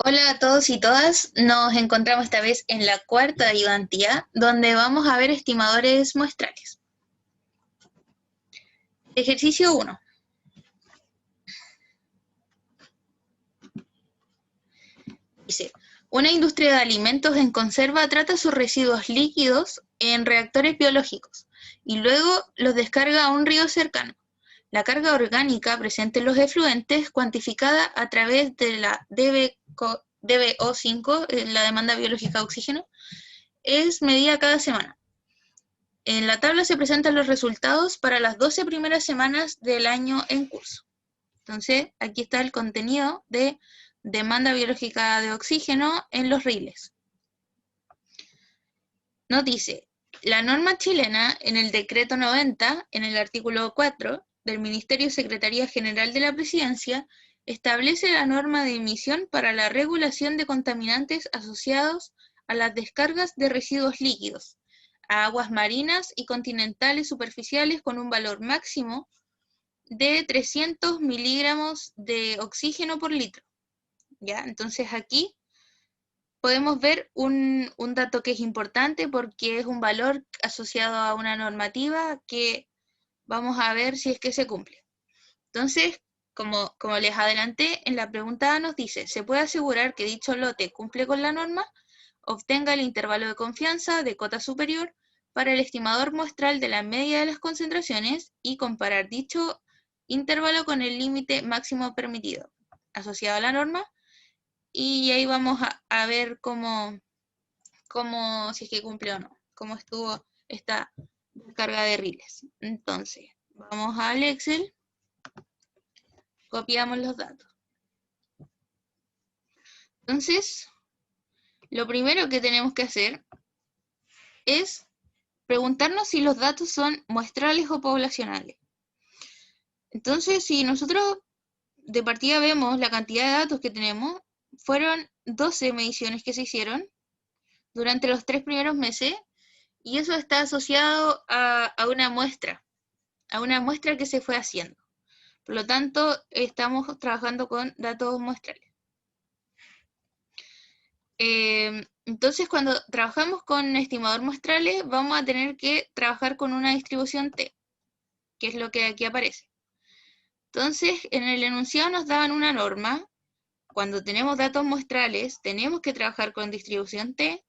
Hola a todos y todas, nos encontramos esta vez en la cuarta ayudantía, donde vamos a ver estimadores muestrales. Ejercicio 1. Dice, una industria de alimentos en conserva trata sus residuos líquidos en reactores biológicos y luego los descarga a un río cercano. La carga orgánica presente en los efluentes, cuantificada a través de la DBO5, la demanda biológica de oxígeno, es medida cada semana. En la tabla se presentan los resultados para las 12 primeras semanas del año en curso. Entonces, aquí está el contenido de demanda biológica de oxígeno en los riles. Nos dice, la norma chilena en el decreto 90, en el artículo 4 del Ministerio Secretaría General de la Presidencia, establece la norma de emisión para la regulación de contaminantes asociados a las descargas de residuos líquidos, a aguas marinas y continentales superficiales con un valor máximo de 300 miligramos de oxígeno por litro. ¿Ya? Entonces aquí podemos ver un dato que es importante porque es un valor asociado a una normativa que vamos a ver si es que se cumple. Entonces, como les adelanté, en la pregunta nos dice, ¿se puede asegurar que dicho lote cumple con la norma? Obtenga el intervalo de confianza de cota superior para el estimador muestral de la media de las concentraciones y comparar dicho intervalo con el límite máximo permitido asociado a la norma, y ahí vamos a ver cómo si es que cumple o no, cómo estuvo esta carga de riles. Entonces, vamos al Excel, copiamos los datos. Entonces, lo primero que tenemos que hacer es preguntarnos si los datos son muestrales o poblacionales. Entonces, si nosotros de partida vemos la cantidad de datos que tenemos, fueron 12 mediciones que se hicieron durante los 3 primeros meses, y eso está asociado a una muestra que se fue haciendo. Por lo tanto, estamos trabajando con datos muestrales. Entonces, cuando trabajamos con estimador muestrales, vamos a tener que trabajar con una distribución T, que es lo que aquí aparece. Entonces, en el enunciado nos daban una norma. Cuando tenemos datos muestrales, tenemos que trabajar con distribución T,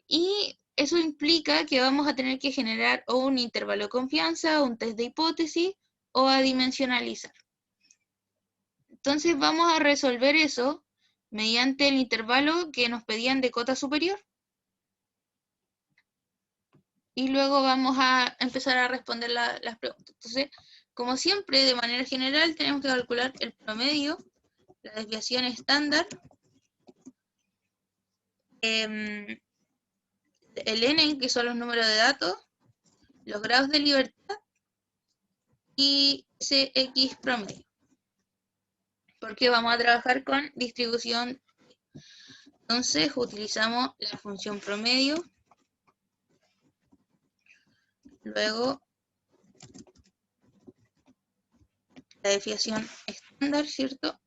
y eso implica que vamos a tener que generar o un intervalo de confianza, un test de hipótesis, o adimensionalizar. Entonces vamos a resolver eso mediante el intervalo que nos pedían de cota superior. Y luego vamos a empezar a responder las preguntas. Entonces, como siempre, de manera general, tenemos que calcular el promedio, la desviación estándar, el n, que son los números de datos, los grados de libertad, y Cx promedio, porque vamos a trabajar con distribución. Entonces utilizamos la función promedio, luego la desviación estándar, ¿cierto?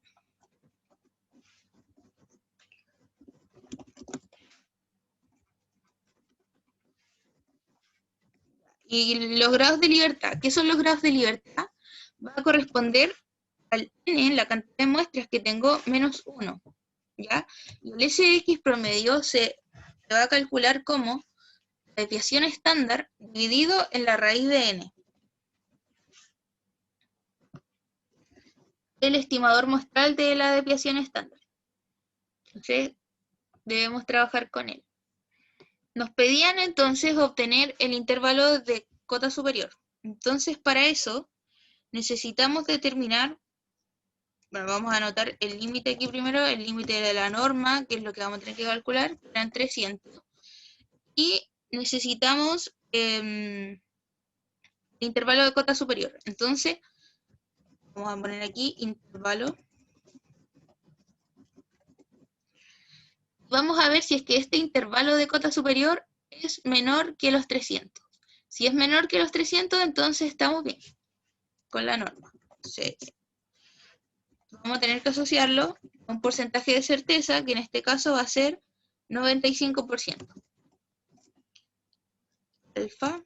Y los grados de libertad. ¿Qué son los grados de libertad? Va a corresponder al n, la cantidad de muestras que tengo, menos 1, ¿ya? Y el Sx promedio se va a calcular como la desviación estándar dividido en la raíz de n. El estimador muestral de la desviación estándar. Entonces, debemos trabajar con él. Nos pedían entonces obtener el intervalo de cota superior. Entonces, para eso, necesitamos determinar, bueno, vamos a anotar el límite aquí primero, el límite de la norma, que es lo que vamos a tener que calcular, eran 300. Y necesitamos el intervalo de cota superior. Entonces, vamos a poner aquí intervalo. Vamos a ver si es que este intervalo de cota superior es menor que los 300. Si es menor que los 300, entonces estamos bien con la norma. Sí. Vamos a tener que asociarlo un porcentaje de certeza, que en este caso va a ser 95%. Alfa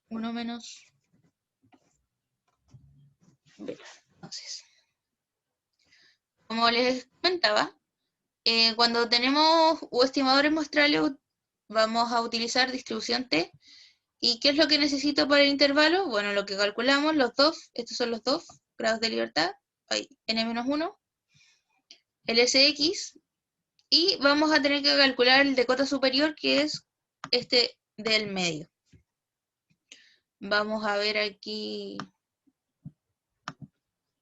1 menos beta. Entonces, como les comentaba, cuando tenemos estimadores muestrales, vamos a utilizar distribución T. ¿Y qué es lo que necesito para el intervalo? Bueno, lo que calculamos, los dos, estos son los dos grados de libertad, hay n-1, el SX, y vamos a tener que calcular el de cota superior, que es este del medio. Vamos a ver aquí,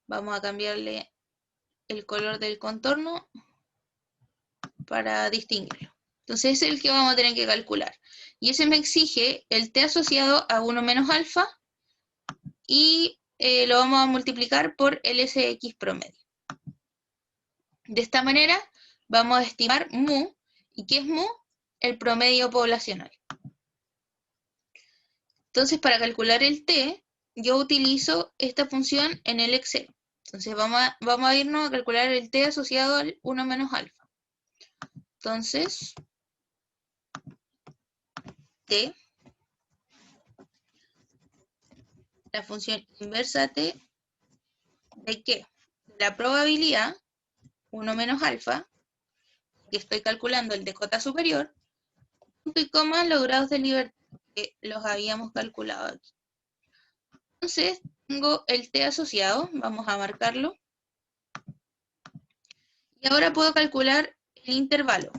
vamos a cambiarle el color del contorno para distinguirlo. Entonces ese es el que vamos a tener que calcular. Y ese me exige el t asociado a 1 menos alfa, y lo vamos a multiplicar por el SX promedio. De esta manera vamos a estimar mu. ¿Y qué es mu? El promedio poblacional. Entonces, para calcular el t, yo utilizo esta función en el Excel. Entonces, vamos a irnos a calcular el t asociado al 1 menos alfa. Entonces, t, la función inversa t, ¿de qué? La probabilidad, 1 menos alfa, que estoy calculando el de cota superior, punto y coma, los grados de libertad, que los habíamos calculado aquí. Entonces, tengo el t asociado, vamos a marcarlo. Y ahora puedo calcular el intervalo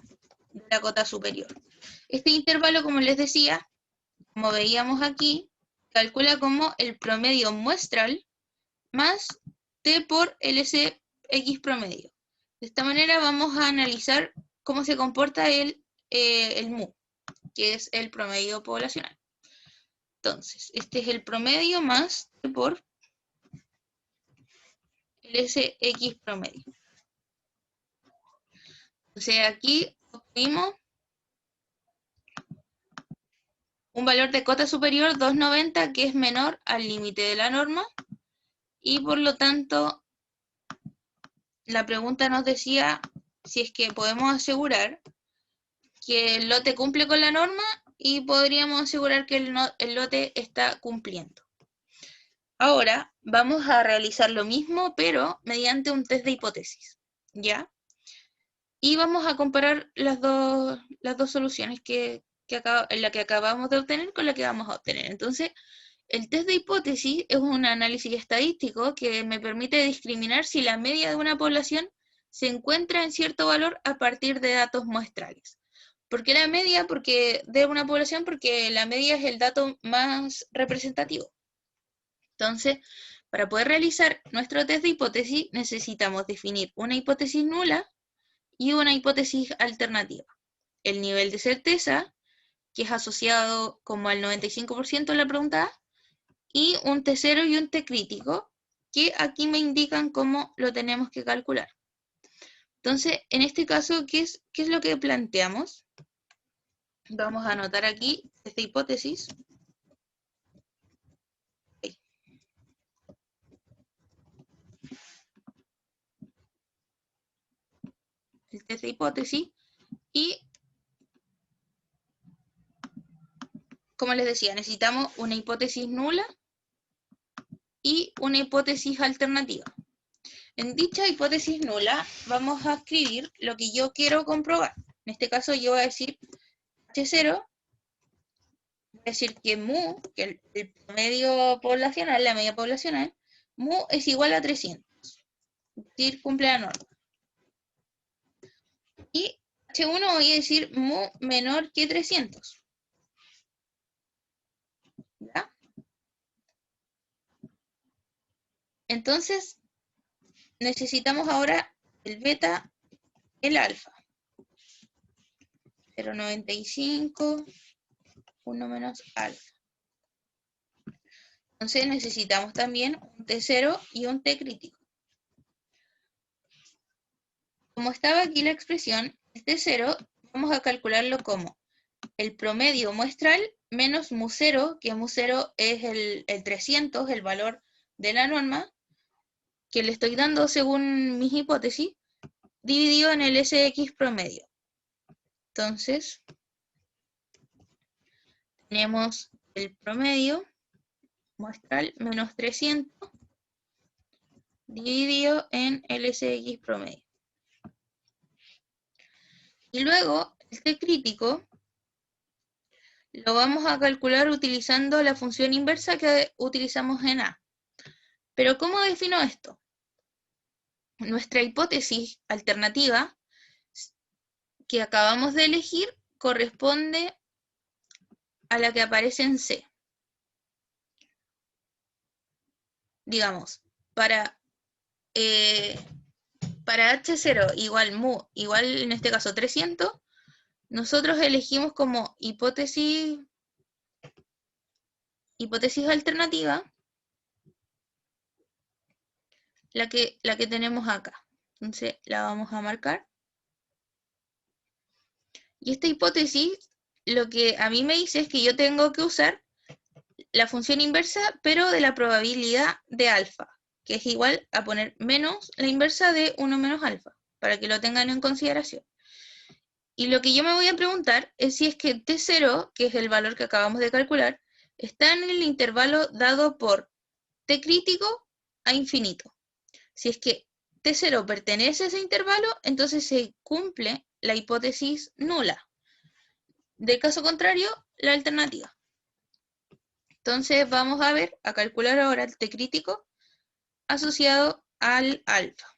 de la cota superior. Este intervalo, como les decía, como veíamos aquí, calcula como el promedio muestral más t por LCX promedio. De esta manera vamos a analizar cómo se comporta el mu, que es el promedio poblacional. Entonces, este es el promedio más t por LCX promedio. Entonces aquí obtuvimos un valor de cota superior 290, que es menor al límite de la norma, y por lo tanto la pregunta nos decía si es que podemos asegurar que el lote cumple con la norma, y podríamos asegurar que el lote está cumpliendo. Ahora vamos a realizar lo mismo, pero mediante un test de hipótesis, ¿ya? Y vamos a comparar las dos soluciones la que acabamos de obtener con la que vamos a obtener. Entonces, el test de hipótesis es un análisis estadístico que me permite discriminar si la media de una población se encuentra en cierto valor a partir de datos muestrales. ¿Por qué la media? De una población, porque la media es el dato más representativo. Entonces, para poder realizar nuestro test de hipótesis, necesitamos definir una hipótesis nula y una hipótesis alternativa. El nivel de certeza, que es asociado como al 95% en la pregunta A, y un T0 y un T crítico, que aquí me indican cómo lo tenemos que calcular. Entonces, en este caso, ¿qué es lo que planteamos? Vamos a anotar aquí esta hipótesis. El test de hipótesis. Y, como les decía, necesitamos una hipótesis nula y una hipótesis alternativa. En dicha hipótesis nula vamos a escribir lo que yo quiero comprobar. En este caso yo voy a decir H0, voy a decir que mu, que el promedio poblacional, la media poblacional, mu es igual a 300. Es decir, cumple la norma. Y H1 voy a decir mu menor que 300. ¿Ya? Entonces, necesitamos ahora el beta, el alfa. 0,95, 1 menos alfa. Entonces necesitamos también un T0 y un T crítico. Como estaba aquí la expresión, el T0 vamos a calcularlo como el promedio muestral menos mu0, que mu0 es el 300, el valor de la norma, que le estoy dando según mis hipótesis, dividido en el SX promedio. Entonces, tenemos el promedio muestral menos 300 dividido en el SX promedio. Y luego, el T crítico lo vamos a calcular utilizando la función inversa que utilizamos en A. Pero ¿cómo defino esto? Nuestra hipótesis alternativa que acabamos de elegir corresponde a la que aparece en C. Digamos, para H0 igual mu, igual en este caso 300, nosotros elegimos como hipótesis alternativa la que tenemos acá. Entonces la vamos a marcar. Y esta hipótesis lo que a mí me dice es que yo tengo que usar la función inversa, pero de la probabilidad de alfa, que es igual a poner menos la inversa de 1 menos alfa, para que lo tengan en consideración. Y lo que yo me voy a preguntar es si es que T0, que es el valor que acabamos de calcular, está en el intervalo dado por T crítico a infinito. Si es que T0 pertenece a ese intervalo, entonces se cumple la hipótesis nula. De caso contrario, la alternativa. Entonces vamos a calcular ahora el T crítico asociado al alfa.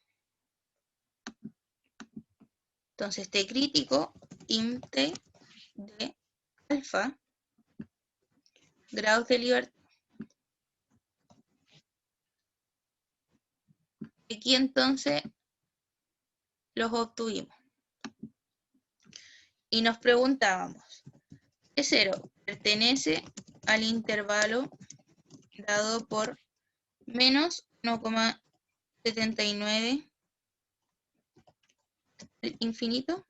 Entonces T crítico int de alfa, grados de libertad. Aquí entonces los obtuvimos. Y nos preguntábamos, T0 pertenece al intervalo dado por menos 1,79 infinito.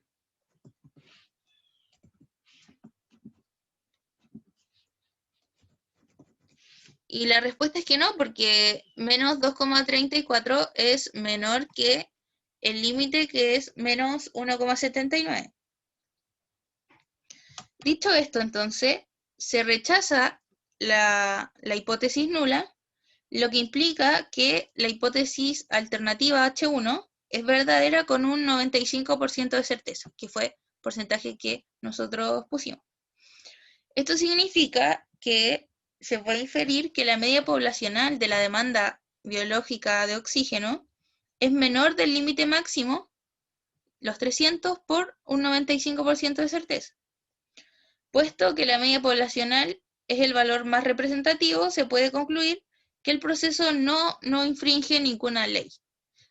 Y la respuesta es que no, porque menos 2,34 es menor que el límite, que es menos 1,79. Dicho esto, entonces, se rechaza la hipótesis nula, lo que implica que la hipótesis alternativa H1 es verdadera con un 95% de certeza, que fue el porcentaje que nosotros pusimos. Esto significa que se puede inferir que la media poblacional de la demanda biológica de oxígeno es menor del límite máximo, los 300, por un 95% de certeza. Puesto que la media poblacional es el valor más representativo, se puede concluir que el proceso no infringe ninguna ley.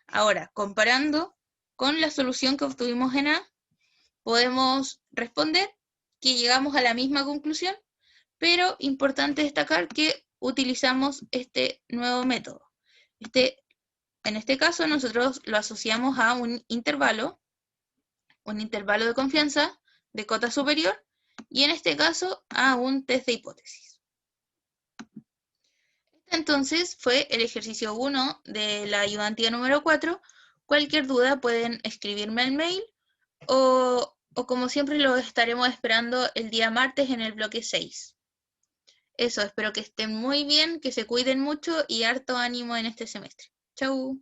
Ahora, comparando con la solución que obtuvimos en A, podemos responder que llegamos a la misma conclusión, pero importante destacar que utilizamos este nuevo método. En este caso, nosotros lo asociamos a un intervalo de confianza de cota superior, y en este caso a un test de hipótesis. Este entonces fue el ejercicio 1 de la ayudantía número 4. Cualquier duda pueden escribirme al mail o como siempre lo estaremos esperando el día martes en el bloque 6. Eso, espero que estén muy bien, que se cuiden mucho y harto ánimo en este semestre. Chau.